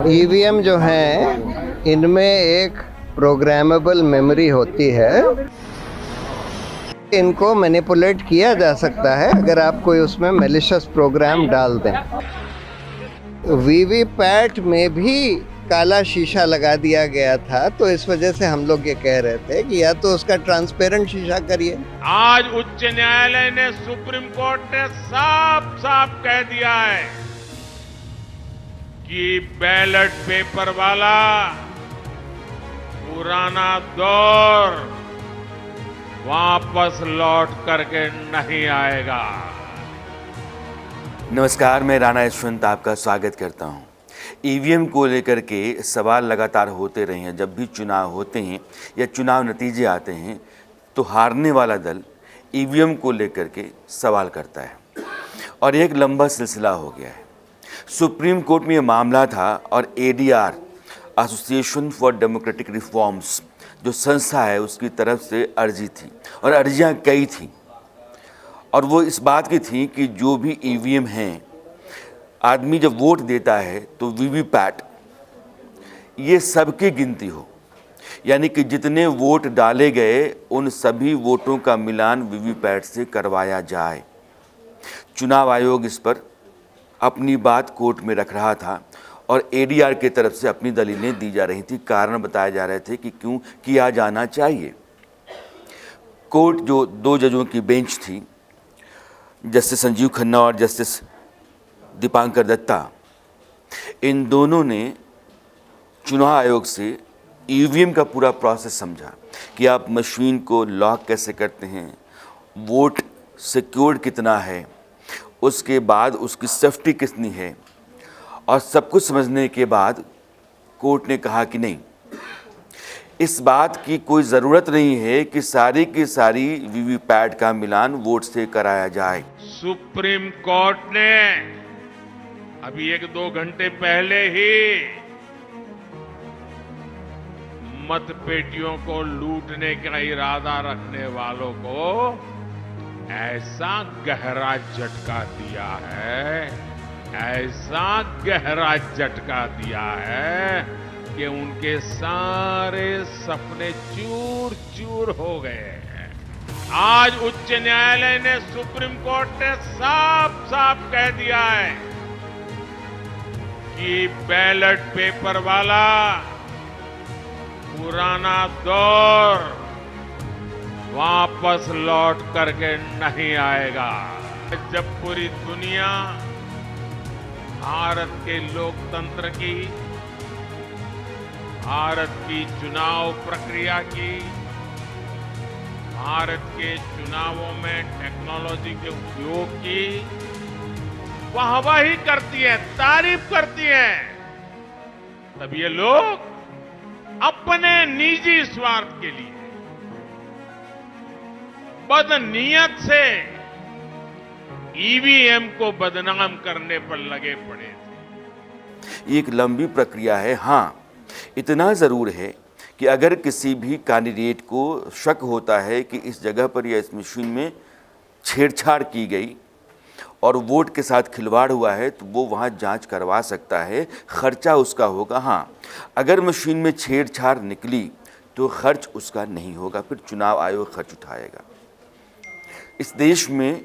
EVM जो हैं इनमें एक प्रोग्रामेबल मेमोरी होती है। इनको मैनिपुलेट किया जा सकता है अगर आप कोई उसमें मैलिशियस प्रोग्राम डाल दें। वीवीपैट में भी काला शीशा लगा दिया गया था, तो इस वजह से हम लोग ये कह रहे थे कि या तो उसका ट्रांसपेरेंट शीशा करिए। आज उच्च न्यायालय ने, सुप्रीम कोर्ट ने साफ साफ कह दिया है कि बैलेट पेपर वाला पुराना दौर वापस लौट करके नहीं आएगा। नमस्कार, मैं राणा यशवंत आपका स्वागत करता हूं। ईवीएम को लेकर के सवाल लगातार होते रहे हैं। जब भी चुनाव होते हैं या चुनाव नतीजे आते हैं तो हारने वाला दल ईवीएम को लेकर के सवाल करता है और एक लंबा सिलसिला हो गया है। सुप्रीम कोर्ट में ये मामला था और ADR, association for democratic reforms, जो संस्था है, उसकी तरफ से अर्जी थी और अर्जियां कई थी और वो इस बात की थी कि जो भी ईवीएम हैं, आदमी जब वोट देता है तो वीवीपैट ये सबकी गिनती हो, यानी कि जितने वोट डाले गए उन सभी वोटों का मिलान वीवीपैट से करवाया जाए। चुनाव आयोग इस पर अपनी बात कोर्ट में रख रहा था और एडीआर की तरफ से अपनी दलीलें दी जा रही थी, कारण बताए जा रहे थे कि क्यों किया जाना चाहिए। कोर्ट जो दो जजों की बेंच थी, जस्टिस संजीव खन्ना और जस्टिस दीपांकर दत्ता, इन दोनों ने चुनाव आयोग से ईवीएम का पूरा प्रोसेस समझा कि आप मशीन को लॉक कैसे करते हैं, वोट सिक्योर्ड कितना है, उसके बाद उसकी सेफ्टी कितनी है, और सब कुछ समझने के बाद कोर्ट ने कहा कि नहीं, इस बात की कोई ज़रूरत नहीं है कि सारी की सारी वीवीपैट का मिलान वोट से कराया जाए। सुप्रीम कोर्ट ने अभी 1-2 घंटे पहले ही मतपेटियों को लूटने का इरादा रखने वालों को ऐसा गहरा झटका दिया है, ऐसा गहरा झटका दिया है कि उनके सारे सपने चूर चूर हो गए हैं। आज उच्च न्यायालय ने, सुप्रीम कोर्ट ने साफ साफ कह दिया है कि बैलेट पेपर वाला पुराना दौर वापस लौट करके नहीं आएगा। जब पूरी दुनिया भारत के लोकतंत्र की, भारत की चुनाव प्रक्रिया की, भारत के चुनावों में टेक्नोलॉजी के उपयोग की वाहवाही करती है, तारीफ करती है, तब ये लोग अपने निजी स्वार्थ के लिए बदनीयत से ईवीएम को बदनाम करने पर लगे पड़े थे। एक लंबी प्रक्रिया है। हाँ, इतना ज़रूर है कि अगर किसी भी कैंडिडेट को शक होता है कि इस जगह पर या इस मशीन में छेड़छाड़ की गई और वोट के साथ खिलवाड़ हुआ है तो वो वहाँ जांच करवा सकता है, खर्चा उसका होगा। हाँ, अगर मशीन में छेड़छाड़ निकली तो खर्च उसका नहीं होगा, फिर चुनाव आयोग खर्च उठाएगा। इस देश में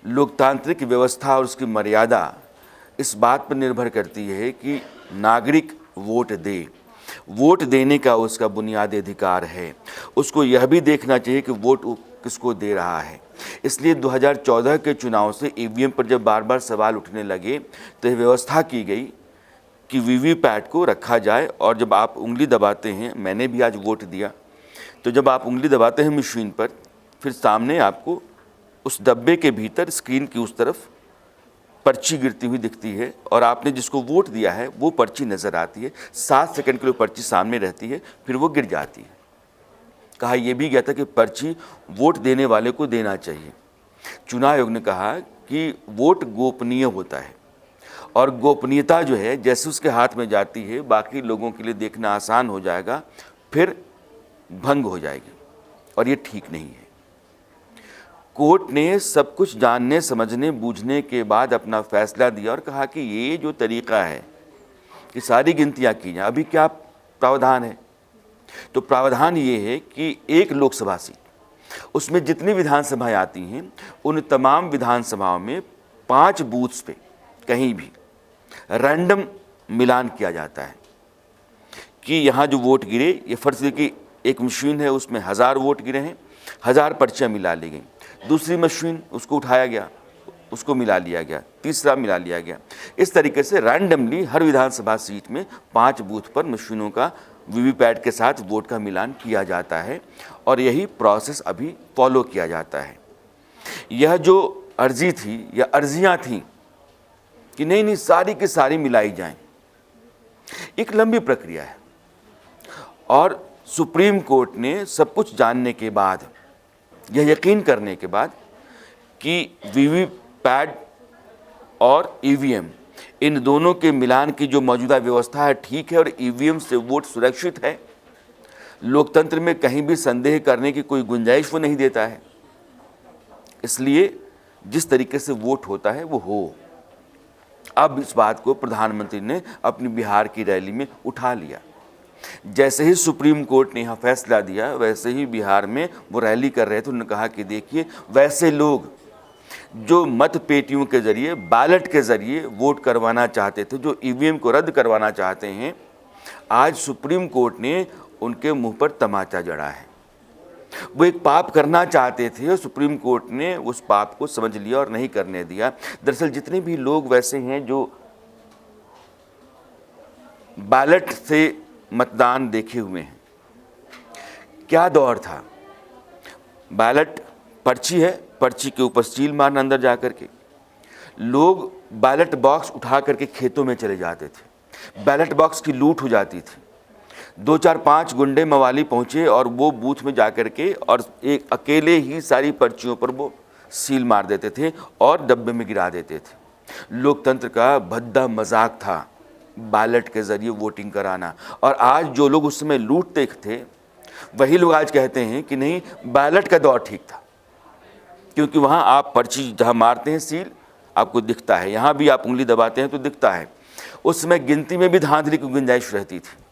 लोकतांत्रिक व्यवस्था और उसकी मर्यादा इस बात पर निर्भर करती है कि नागरिक वोट दे। वोट देने का उसका बुनियादी अधिकार है। उसको यह भी देखना चाहिए कि वोट किसको दे रहा है। इसलिए 2014 के चुनाव से ईवीएम पर जब बार बार सवाल उठने लगे तो यह व्यवस्था की गई कि वीवीपैट को रखा जाए और जब आप उंगली दबाते हैं, मैंने भी आज वोट दिया, तो जब आप उंगली दबाते हैं मशीन पर, फिर सामने आपको उस डब्बे के भीतर स्क्रीन की उस तरफ पर्ची गिरती हुई दिखती है और आपने जिसको वोट दिया है वो पर्ची नज़र आती है। 7 सेकंड के लिए पर्ची सामने रहती है, फिर वो गिर जाती है। कहा यह भी गया था कि पर्ची वोट देने वाले को देना चाहिए। चुनाव आयोग ने कहा कि वोट गोपनीय होता है और गोपनीयता जो है जैसे उसके हाथ में जाती है, बाकी लोगों के लिए देखना आसान हो जाएगा, फिर भंग हो जाएगी और ये ठीक नहीं है। कोर्ट ने सब कुछ जानने, समझने, बूझने के बाद अपना फैसला दिया और कहा कि ये जो तरीका है कि सारी गिनतियां की जाएं। अभी क्या प्रावधान है? तो प्रावधान ये है कि एक लोकसभा सीट, उसमें जितनी विधानसभाएं आती हैं, उन तमाम विधानसभाओं में 5 बूथ्स पे कहीं भी रैंडम मिलान किया जाता है कि यहाँ जो वोट गिरे, ये फर्ज कीजिए कि एक मशीन है, उसमें 1000 वोट गिरे हैं, 1000 पर्चियाँ मिला ली गई। दूसरी मशीन, उसको उठाया गया, उसको मिला लिया गया, तीसरा मिला लिया गया। इस तरीके से रैंडमली हर विधानसभा सीट में 5 बूथ पर मशीनों का वीवीपैट के साथ वोट का मिलान किया जाता है और यही प्रोसेस अभी फॉलो किया जाता है। यह जो अर्जी थी या अर्जियां थीं कि नहीं नहीं सारी की सारी मिलाई जाएं, एक लंबी प्रक्रिया है और सुप्रीम कोर्ट ने सब कुछ जानने के बाद, यह यकीन करने के बाद कि वीवीपैट और ईवीएम इन दोनों के मिलान की जो मौजूदा व्यवस्था है ठीक है और ईवीएम से वोट सुरक्षित है, लोकतंत्र में कहीं भी संदेह करने की कोई गुंजाइश वो नहीं देता है, इसलिए जिस तरीके से वोट होता है वो हो। अब इस बात को प्रधानमंत्री ने अपनी बिहार की रैली में उठा लिया। जैसे ही सुप्रीम कोर्ट ने यहाँ फैसला दिया, वैसे ही बिहार में वो रैली कर रहे थे। उन्होंने कहा कि देखिए, वैसे लोग जो मत पेटियों के जरिए, बैलेट के जरिए वोट करवाना चाहते थे, जो ईवीएम को रद्द करवाना चाहते हैं, आज सुप्रीम कोर्ट ने उनके मुंह पर तमाचा जड़ा है। वो एक पाप करना चाहते थे और सुप्रीम कोर्ट ने उस पाप को समझ लिया और नहीं करने दिया। दरअसल जितने भी लोग वैसे हैं जो बैलेट से मतदान देखे हुए हैं, क्या दौर था। बैलेट पर्ची है, पर्ची के ऊपर सील मारना अंदर जा करके, लोग बैलेट बॉक्स उठा करके खेतों में चले जाते थे, बैलेट बॉक्स की लूट हो जाती थी। 2 4 5 गुंडे मवाली पहुंचे और वो बूथ में जाकर के और एक अकेले ही सारी पर्चियों पर वो सील मार देते थे और डब्बे में गिरा देते थे। लोकतंत्र का भद्दा मजाक था बैलेट के जरिए वोटिंग कराना। और आज जो लोग उस समय लूटते थे, वही लोग आज कहते हैं कि नहीं, बैलेट का दौर ठीक था, क्योंकि वहाँ आप पर्ची जहाँ मारते हैं सील, आपको दिखता है, यहाँ भी आप उंगली दबाते हैं तो दिखता है। उस समय गिनती में भी धांधली की गुंजाइश रहती थी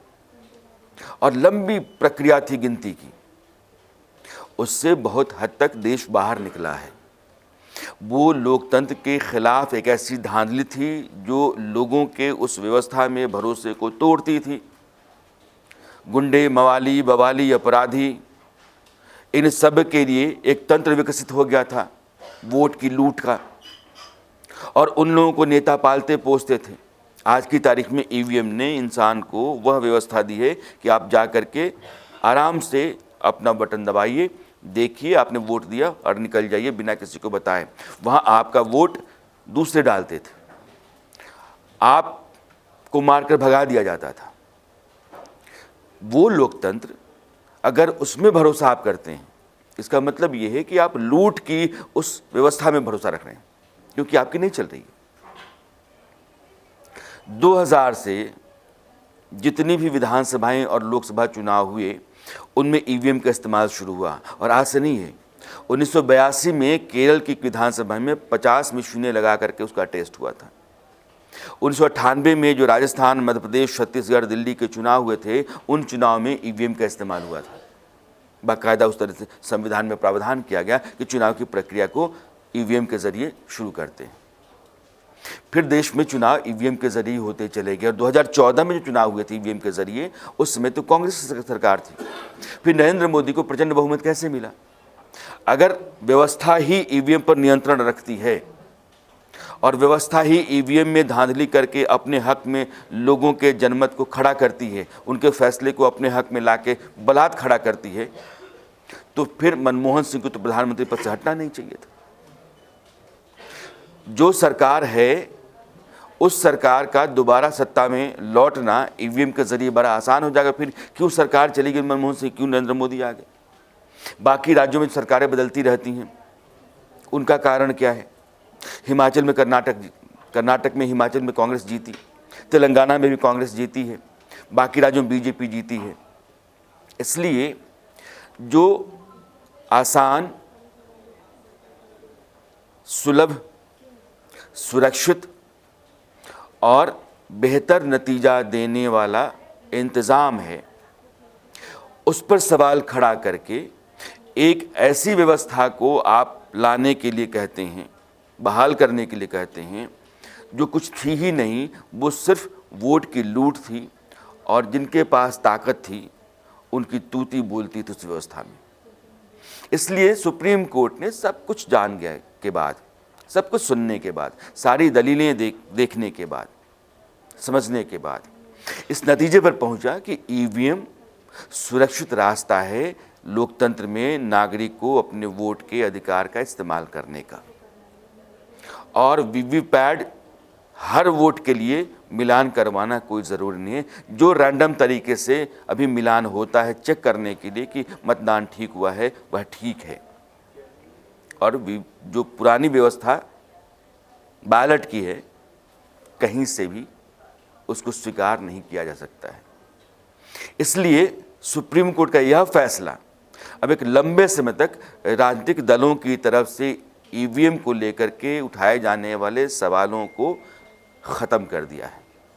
और लंबी प्रक्रिया थी गिनती की। उससे बहुत हद तक देश बाहर निकला है। वो लोकतंत्र के खिलाफ एक ऐसी धांधली थी जो लोगों के उस व्यवस्था में भरोसे को तोड़ती थी। गुंडे, मवाली, बवाली, अपराधी, इन सब के लिए एक तंत्र विकसित हो गया था वोट की लूट का, और उन लोगों को नेता पालते पोसते थे। आज की तारीख में ईवीएम ने इंसान को वह व्यवस्था दी है कि आप जा कर के आराम से अपना बटन दबाइए, देखिए आपने वोट दिया और निकल जाइए बिना किसी को बताए। वहाँ आपका वोट दूसरे डालते थे, आपको मारकर भगा दिया जाता था। वो लोकतंत्र, अगर उसमें भरोसा आप करते हैं, इसका मतलब ये है कि आप लूट की उस व्यवस्था में भरोसा रख रहे हैं, क्योंकि आपकी नहीं चल रही है। 2000 से जितनी भी विधानसभाएं और लोकसभा चुनाव हुए, उनमें ईवीएम का इस्तेमाल शुरू हुआ और आज से नहीं है। 1982 में केरल की विधानसभा में 50 मशीनें लगा करके उसका टेस्ट हुआ था। 1998 में जो राजस्थान, मध्य प्रदेश, छत्तीसगढ़, दिल्ली के चुनाव हुए थे, उन चुनाव में ईवीएम का इस्तेमाल हुआ था। बाकायदा उस तरह से संविधान में प्रावधान किया गया कि चुनाव की प्रक्रिया को ईवीएम के जरिए शुरू करते हैं। फिर देश में चुनाव ईवीएम के जरिए होते चले गए और 2014 में जो चुनाव हुए थे ईवीएम के जरिए, उस समय तो कांग्रेस की सरकार थी। फिर नरेंद्र मोदी को प्रचंड बहुमत कैसे मिला? अगर व्यवस्था ही ईवीएम पर नियंत्रण रखती है और व्यवस्था ही ईवीएम में धांधली करके अपने हक में लोगों के जनमत को खड़ा करती है, उनके फैसले को अपने हक में लाके बलात् खड़ा करती है, तो फिर मनमोहन सिंह को तो प्रधानमंत्री पद से हटना नहीं चाहिए था। जो सरकार है, उस सरकार का दोबारा सत्ता में लौटना ईवीएम के जरिए बड़ा आसान हो जाएगा। फिर क्यों सरकार चली गई मनमोहन सिंह, क्यों नरेंद्र मोदी आ गए? बाकी राज्यों में सरकारें बदलती रहती हैं, उनका कारण क्या है? हिमाचल में कर्नाटक में हिमाचल में कांग्रेस जीती, तेलंगाना में भी कांग्रेस जीती है, बाकी राज्यों में बीजेपी जीती है। इसलिए जो आसान, सुलभ, सुरक्षित और बेहतर नतीजा देने वाला इंतज़ाम है, उस पर सवाल खड़ा करके एक ऐसी व्यवस्था को आप लाने के लिए कहते हैं, बहाल करने के लिए कहते हैं, जो कुछ थी ही नहीं, वो सिर्फ वोट की लूट थी और जिनके पास ताकत थी उनकी तूती बोलती थी उस व्यवस्था में। इसलिए सुप्रीम कोर्ट ने सब कुछ जान गया के बाद, सब कुछ सुनने के बाद, सारी दलीलें देखने के बाद, समझने के बाद इस नतीजे पर पहुंचा कि ईवीएम सुरक्षित रास्ता है लोकतंत्र में नागरिक को अपने वोट के अधिकार का इस्तेमाल करने का। और वीवीपैट हर वोट के लिए मिलान करवाना कोई ज़रूरी नहीं है। जो रैंडम तरीके से अभी मिलान होता है चेक करने के लिए कि मतदान ठीक हुआ है, वह ठीक है। और जो पुरानी व्यवस्था बैलेट की है, कहीं से भी उसको स्वीकार नहीं किया जा सकता है। इसलिए सुप्रीम कोर्ट का यह फैसला अब एक लंबे समय तक राजनीतिक दलों की तरफ से ईवीएम को लेकर के उठाए जाने वाले सवालों को ख़त्म कर दिया है।